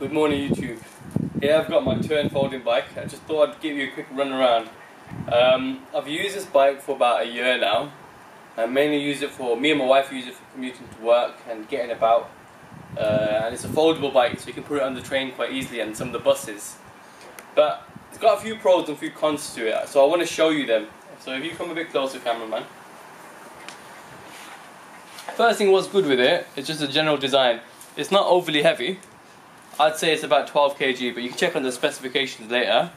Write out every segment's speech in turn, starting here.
Good morning YouTube. Here I've got my Tern folding bike. I just thought I'd give you a quick run around. I've used this bike for about a year now. I mainly use it for, me and my wife use it for commuting to work and getting about. And it's a foldable bike, so you can put it on the train quite easily and some of the buses. But it's got a few pros and a few cons to it, so I want to show you them. So if you come a bit closer, cameraman. First thing what's good with it is just the general design. It's not overly heavy. I'd say it's about 12 kg, but you can check on the specifications later.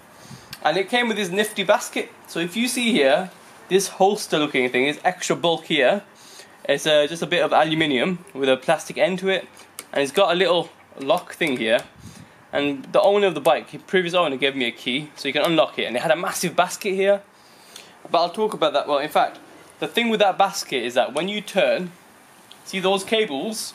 And it came with this nifty basket. So if you see here, this holster looking thing is extra bulk here. It's just a bit of aluminium with a plastic end to it. And it's got a little lock thing here. And the owner of the bike, the previous owner, gave me a key so you can unlock it. And it had a massive basket here. But I'll talk about that. Well, in fact, the thing with that basket is that when you turn, see those cables?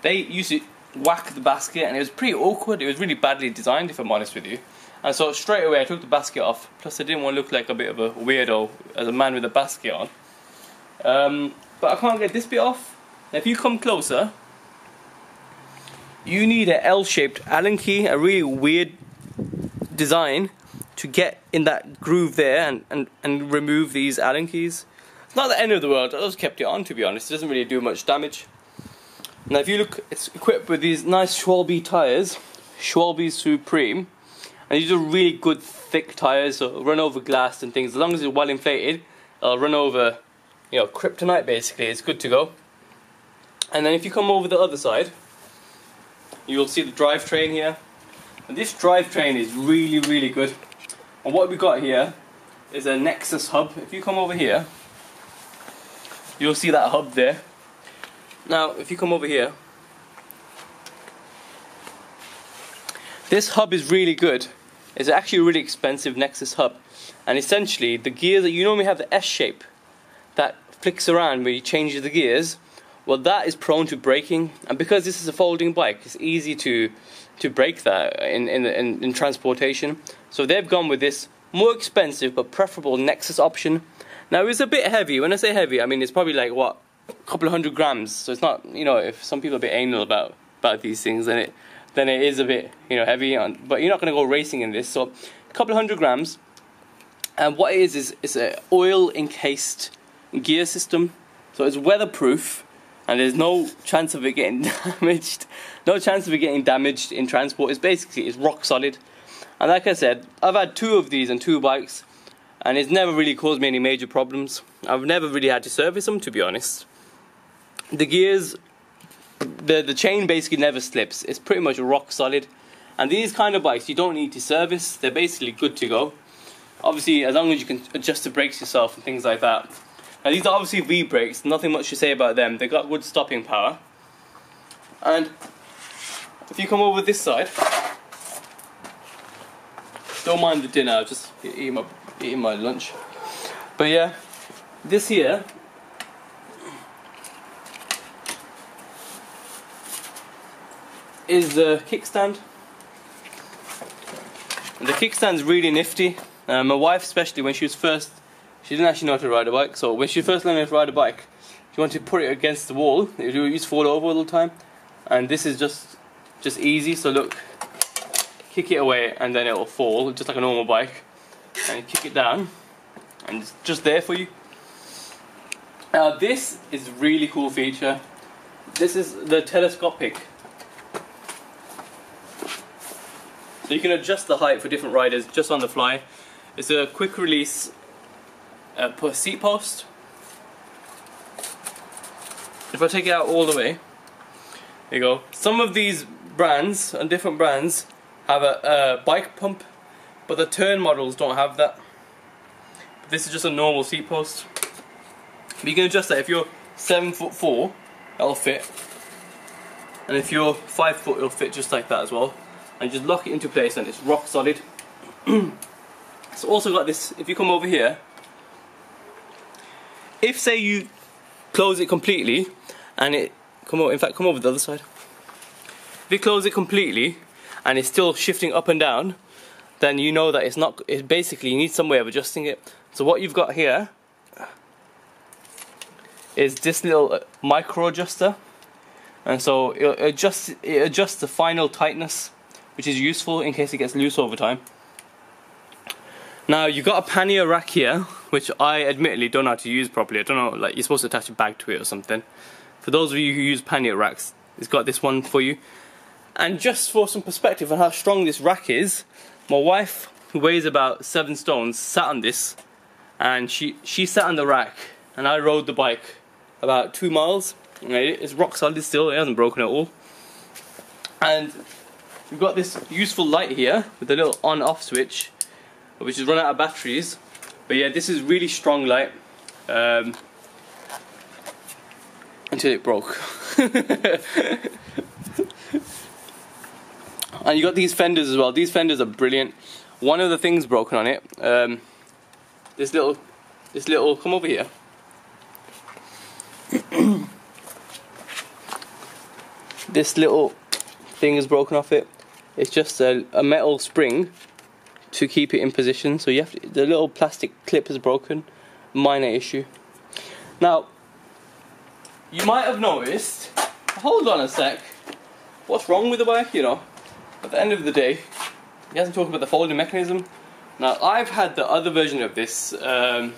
They used to whack the basket and it was pretty awkward. It was really badly designed, if I'm honest with you. And so straight away I took the basket off. Plus I didn't want to look like a bit of a weirdo as a man with a basket on. But I can't get this bit off. Now if you come closer, you need an L-shaped Allen key, a really weird design to get in that groove there and remove these Allen keys. It's not the end of the world. I just kept it on, to be honest. It doesn't really do much damage. Now if you look, it's equipped with these nice Schwalbe tyres, Schwalbe Supreme, and these are really good thick tyres, so run over glass and things. As long as it's well inflated, it'll run over, you know, kryptonite basically. It's good to go. And then if you come over the other side, you'll see the drivetrain here. And this drivetrain is really good. And what we got here is a Nexus hub. If you come over here, you'll see that hub there. Now, if you come over here, this hub is really good. It's actually a really expensive Nexus hub. And essentially, the gears that you normally have the S shape that flicks around where you change the gears, well, that is prone to breaking. And because this is a folding bike, it's easy to break that in transportation. So they've gone with this more expensive but preferable Nexus option. Now, it's a bit heavy. When I say heavy, I mean it's probably like, what, a couple of 100 grams. So it's not, you know, if some people are a bit anal about these things, then it is a bit, you know, heavy. But you're not going to go racing in this. So a couple of 100 grams. And what it is it's an oil encased gear system. So it's weatherproof, and there's no chance of it getting damaged. No chance of it getting damaged in transport. It's rock solid. And like I said, I've had 2 of these on 2 bikes, and it's never really caused me any major problems. I've never really had to service them, to be honest. The gears, the chain basically never slips. It's pretty much rock solid. And these kind of bikes, you don't need to service. They're basically good to go. Obviously, as long as you can adjust the brakes yourself and things like that. Now, these are obviously V-brakes. Nothing much to say about them. They've got good stopping power. And if you come over this side, don't mind the dinner. I'm just eating my lunch. But yeah, this here is the kickstand. And the kickstand's really nifty. My wife, especially when she didn't actually know how to ride a bike. So when she first learned how to ride a bike, she wanted to put it against the wall. It used to fall over all the time. And this is just easy. So look, kick it away and then it'll fall, just like a normal bike. And you kick it down, and it's just there for you. Now this is a really cool feature. This is the telescopic. So you can adjust the height for different riders just on the fly. It's a quick release seat post. If I take it out all the way, there you go. Some of these brands and different brands have a bike pump, but the Tern models don't have that. This is just a normal seat post. But you can adjust that. If you're 7'4", that'll fit. And if you're 5 foot, it'll fit just like that as well. And just lock it into place and it's rock solid. It's also got this, if you come over here, if say you close it completely and come over the other side. If you close it completely and it's still shifting up and down, then you know that it's basically, you need some way of adjusting it. So what you've got here is this little micro adjuster, and so it adjusts the final tightness which is useful in case it gets loose over time. Now you've got a pannier rack here, which I admittedly don't know how to use properly. I don't know, like, you're supposed to attach a bag to it or something. For those of you who use pannier racks, it's got this one for you. And just for some perspective on how strong this rack is, my wife, who weighs about 7 stones, sat on this, and she sat on the rack, and I rode the bike about 2 miles. It's rock solid still, it hasn't broken at all. And we've got this useful light here with a little on-off switch, which is run out of batteries. But yeah, this is really strong light, until it broke. And you got these fenders as well. These fenders are brilliant. One of the things broken on it, this little, come over here. This little thing is broken off it. It's just a metal spring to keep it in position. So you have to, the little plastic clip is broken. Minor issue. Now, you might have noticed, hold on a sec, what's wrong with the bike, you know? At the end of the day, he hasn't talked about the folding mechanism. Now, I've had the other version of this, I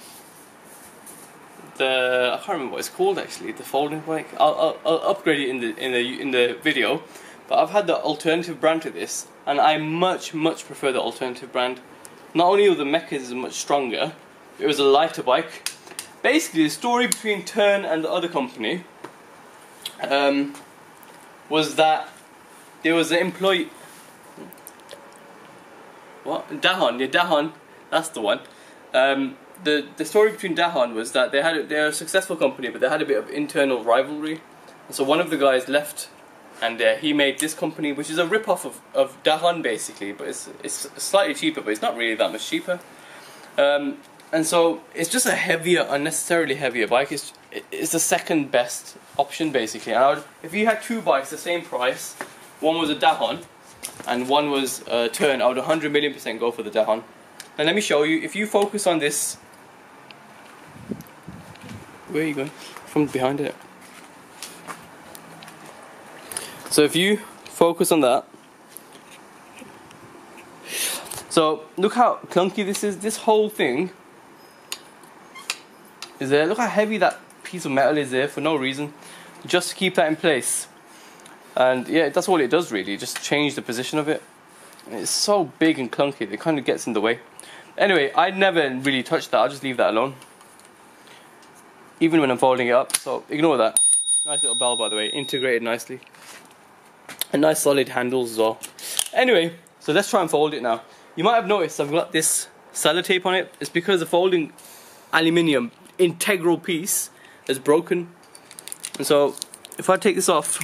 can't remember what it's called actually, the folding bike. I'll upgrade it in the video, but I've had the alternative brand to this, and I much prefer the alternative brand. Not only was the mechanism much stronger, it was a lighter bike. Basically, the story between Tern and the other company was that there was an employee. What? Dahon, yeah, Dahon, that's the one. The story between Dahon was that they're a successful company, but they had a bit of internal rivalry. And so one of the guys left, and he made this company, which is a rip-off of Dahon basically, but it's slightly cheaper, but it's not really that much cheaper. And so it's just a heavier, unnecessarily heavier bike. It's the second best option basically. And if you had 2 bikes the same price, one was a Dahon and one was a Tern, I would 100,000,000% go for the Dahon. And let me show you, if you focus on this, where are you going? From behind it. So if you focus on that, so look how clunky this is. This whole thing is there. Look how heavy that piece of metal is there for no reason, just to keep that in place. And yeah, that's all it does really, just change the position of it. It's so big and clunky, it kind of gets in the way. Anyway, I'd never really touch that, I'll just leave that alone. Even when I'm folding it up, so ignore that. Nice little bell by the way, integrated nicely. And nice solid handles as well. Anyway, so let's try and fold it now. You might have noticed I've got this sellotape on it. It's because the folding aluminium integral piece is broken. And so, if I take this off,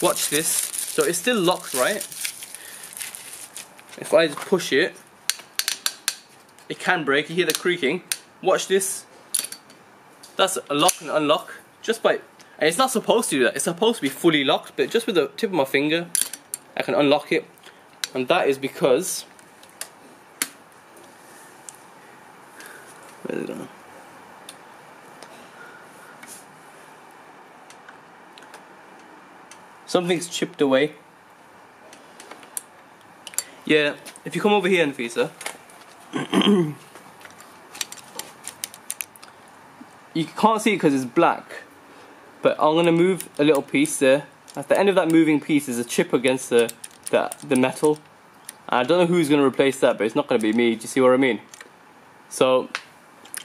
watch this. So it's still locked, right? If I just push it, it can break. You hear the creaking. Watch this. That's a lock and unlock just by, and it's not supposed to do that. It's supposed to be fully locked, but just with the tip of my finger, I can unlock it. And that is because, where's it gone? Something's chipped away. Yeah, if you come over here, Nafisa, you can't see it because it's black, but I'm going to move a little piece there. At the end of that moving piece is a chip against the metal. I don't know who's going to replace that, but it's not going to be me. Do you see what I mean? So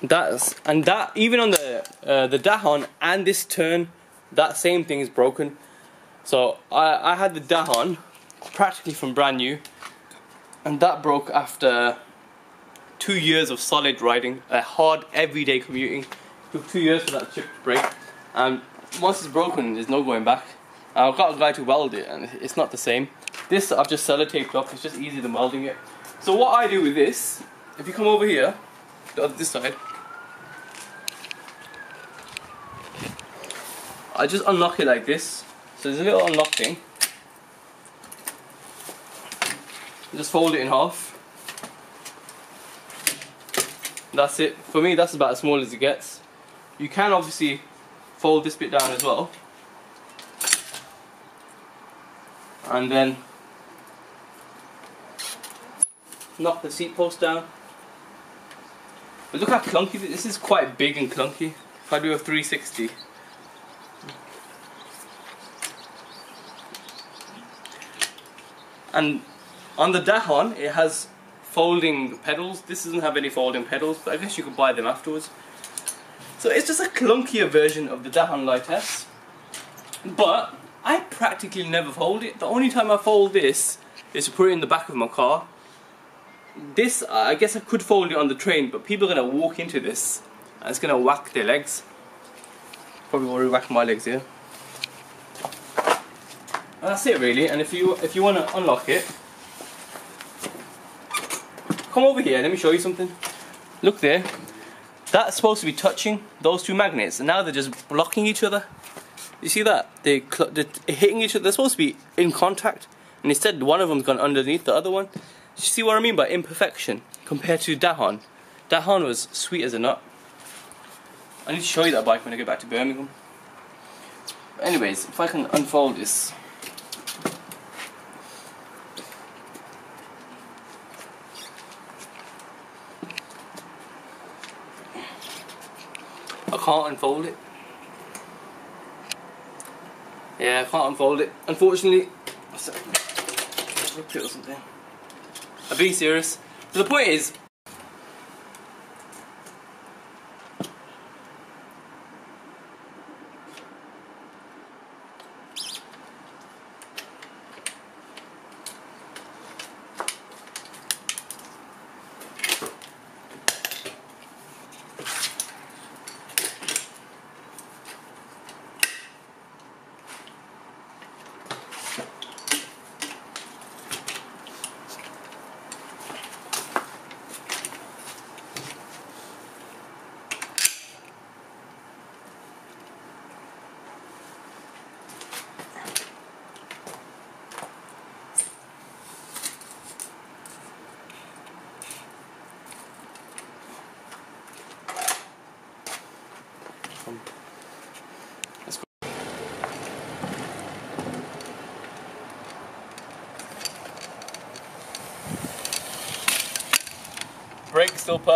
that even on the Dahon and this Tern, that same thing is broken. So I had the Dahon practically from brand new, and that broke after 2 years of solid riding, a hard everyday commuting. It took 2 years for that chip to break, and once it's broken, there's no going back. I've got a guy to weld it, and it's not the same. This I've just sellotaped up. It's just easier than welding it. So what I do with this, if you come over here, this side, I just unlock it like this. So there's a little unlock thing. Just fold it in half. That's it. For me, that's about as small as it gets. You can obviously fold this bit down as well, and then knock the seat post down. But look how clunky this is. Quite big and clunky. If I do a 360, and on the Dahon it has folding pedals. This doesn't have any folding pedals, but I guess you could buy them afterwards. So it's just a clunkier version of the Dahon Light S. But I practically never fold it. The only time I fold this is to put it in the back of my car. This, I guess I could fold it on the train, but people are going to walk into this and it's going to whack their legs. Probably already whack my legs here. And that's it really. And if you want to unlock it, come over here, let me show you something. Look there. That's supposed to be touching those two magnets, and now they're just blocking each other. You see that? They're hitting each other. They're supposed to be in contact, and instead one of them's gone underneath the other one. You see what I mean by imperfection compared to Dahon? Dahon was sweet as a nut. I need to show you that bike when I get back to Birmingham. But anyways, if I can unfold this. I can't unfold it. Yeah, I can't unfold it. Unfortunately, rip it or something. I'm being serious. So the point is, let's go. Brake still perfect.